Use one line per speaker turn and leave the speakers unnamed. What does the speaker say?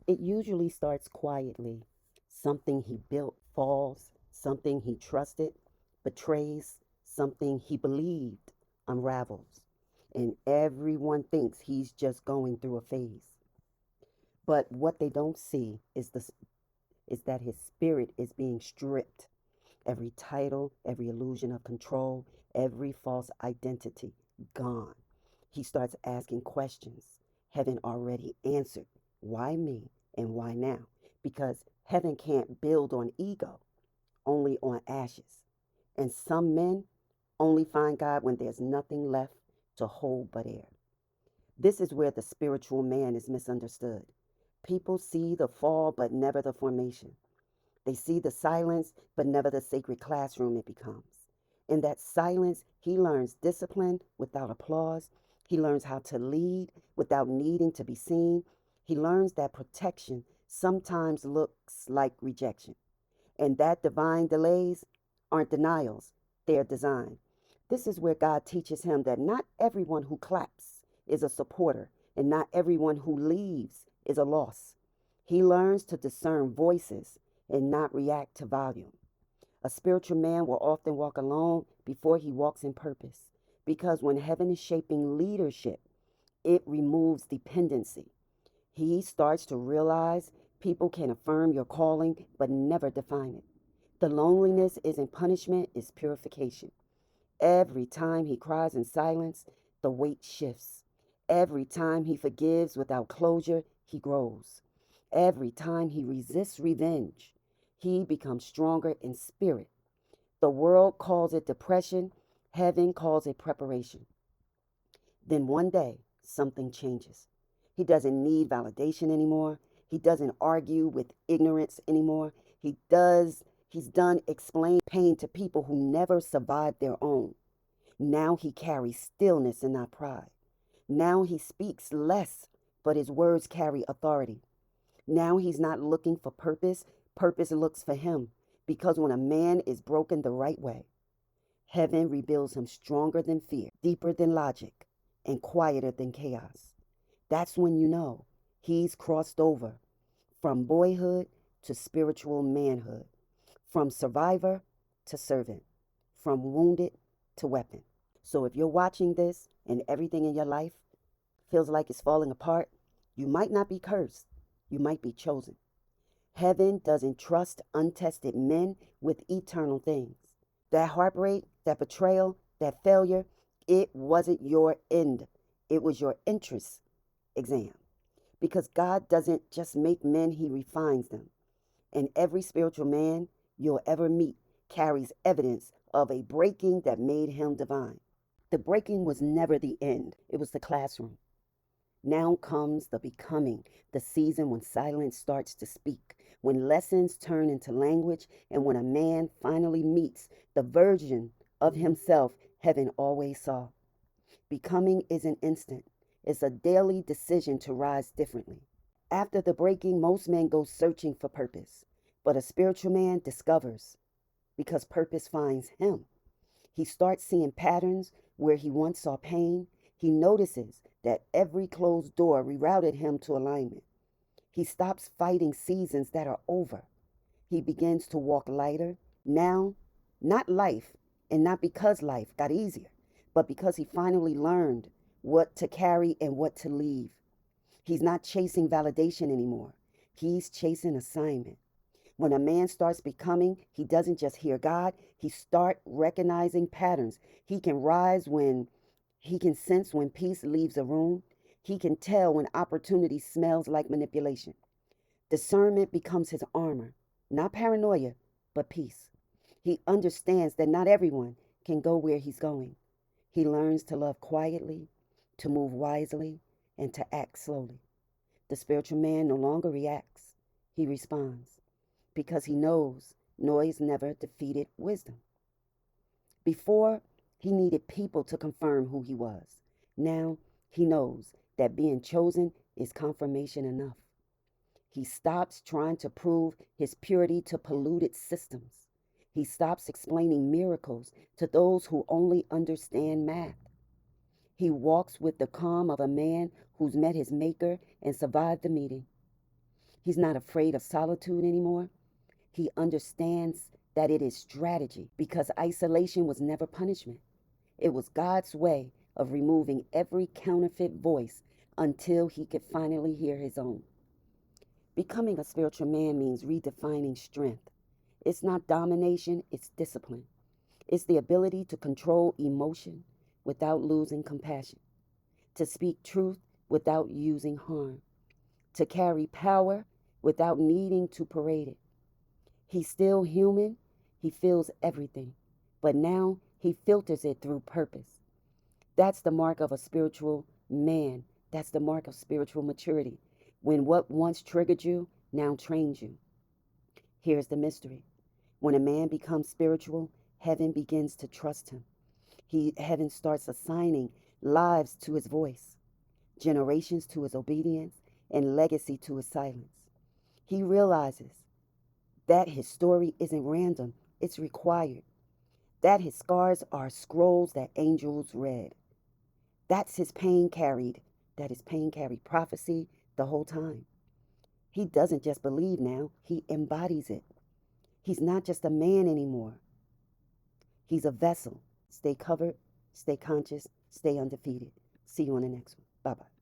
It usually starts quietly. Something he built falls, something he trusted betrays, something he believed unravels. And everyone thinks he's just going through a phase. But what they don't see is that his spirit is being stripped. Every title, every illusion of control, every false identity gone. He starts asking questions. Heaven already answered. Why me and why now? Because heaven can't build on ego, only on ashes. And some men only find God when there's nothing left to hold but air. This is where the spiritual man is misunderstood. People see the fall but never the formation. They see the silence, but never the sacred classroom it becomes. In that silence, he learns discipline without applause. He learns how to lead without needing to be seen. He learns that protection sometimes looks like rejection, and that divine delays aren't denials, they're design. This is where God teaches him that not everyone who claps is a supporter, and not everyone who leaves is a loss. He learns to discern voices and not react to volume. A spiritual man will often walk alone before he walks in purpose, because when heaven is shaping leadership, it removes dependency. He starts to realize people can affirm your calling but never define it. The loneliness isn't punishment, it's purification. Every time he cries in silence, the weight shifts. Every time he forgives without closure, he grows. Every time he resists revenge, he becomes stronger in spirit. The world calls it depression, heaven calls it preparation. Then one day, something changes. He doesn't need validation anymore. He doesn't argue with ignorance anymore. He's done explain pain to people who never survived their own. Now he carries stillness and not pride. Now he speaks less, but his words carry authority. Now he's not looking for purpose, purpose looks for him. Because when a man is broken the right way, heaven rebuilds him stronger than fear, deeper than logic, and quieter than chaos. That's when you know he's crossed over from boyhood to spiritual manhood, from survivor to servant, from wounded to weapon. So if you're watching this and everything in your life feels like it's falling apart, you might not be cursed, you might be chosen. Heaven doesn't trust untested men with eternal things. That heartbreak, that betrayal, that failure, it wasn't your end. It was your entrance exam. Because God doesn't just make men, He refines them. And every spiritual man you'll ever meet carries evidence of a breaking that made him divine. The breaking was never the end, it was the classroom. Now comes the becoming, the season when silence starts to speak, when lessons turn into language, and when a man finally meets the version of himself heaven always saw. Becoming isn't instant, it's a daily decision to rise differently. After the breaking, most men go searching for purpose, but a spiritual man discovers because purpose finds him. He starts seeing patterns where he once saw pain. He notices that every closed door rerouted him to alignment. He stops fighting seasons that are over. He begins to walk lighter. Now, not life, and not because life got easier, but because he finally learned what to carry and what to leave. He's not chasing validation anymore. He's chasing assignment. When a man starts becoming, he doesn't just hear God, he starts recognizing patterns. He can rise when he can sense when peace leaves a room. He can tell when opportunity smells like manipulation. Discernment becomes his armor, not paranoia, but peace. He understands that not everyone can go where he's going. He learns to love quietly, to move wisely, and to act slowly. The spiritual man no longer reacts, he responds because he knows noise never defeated wisdom. Before, he needed people to confirm who he was. Now, he knows that being chosen is confirmation enough. He stops trying to prove his purity to polluted systems. He stops explaining miracles to those who only understand math. He walks with the calm of a man who's met his maker and survived the meeting. He's not afraid of solitude anymore. He understands that it is strategy because isolation was never punishment. It was God's way of removing every counterfeit voice until he could finally hear his own. Becoming a spiritual man means redefining strength. It's not domination, it's discipline. It's the ability to control emotion without losing compassion, to speak truth without using harm, to carry power without needing to parade it. He's still human, he feels everything, but now he filters it through purpose. That's the mark of a spiritual man. That's the mark of spiritual maturity. When what once triggered you now trains you. Here's the mystery. When a man becomes spiritual, heaven begins to trust him. Heaven starts assigning lives to his voice, generations to his obedience, and legacy to his silence. He realizes that his story isn't random, it's required. That his scars are scrolls that angels read. That's his pain carried, that his pain carried prophecy the whole time. He doesn't just believe now, he embodies it. He's not just a man anymore. He's a vessel. Stay covered, stay conscious, stay undefeated. See you on the next one. Bye bye.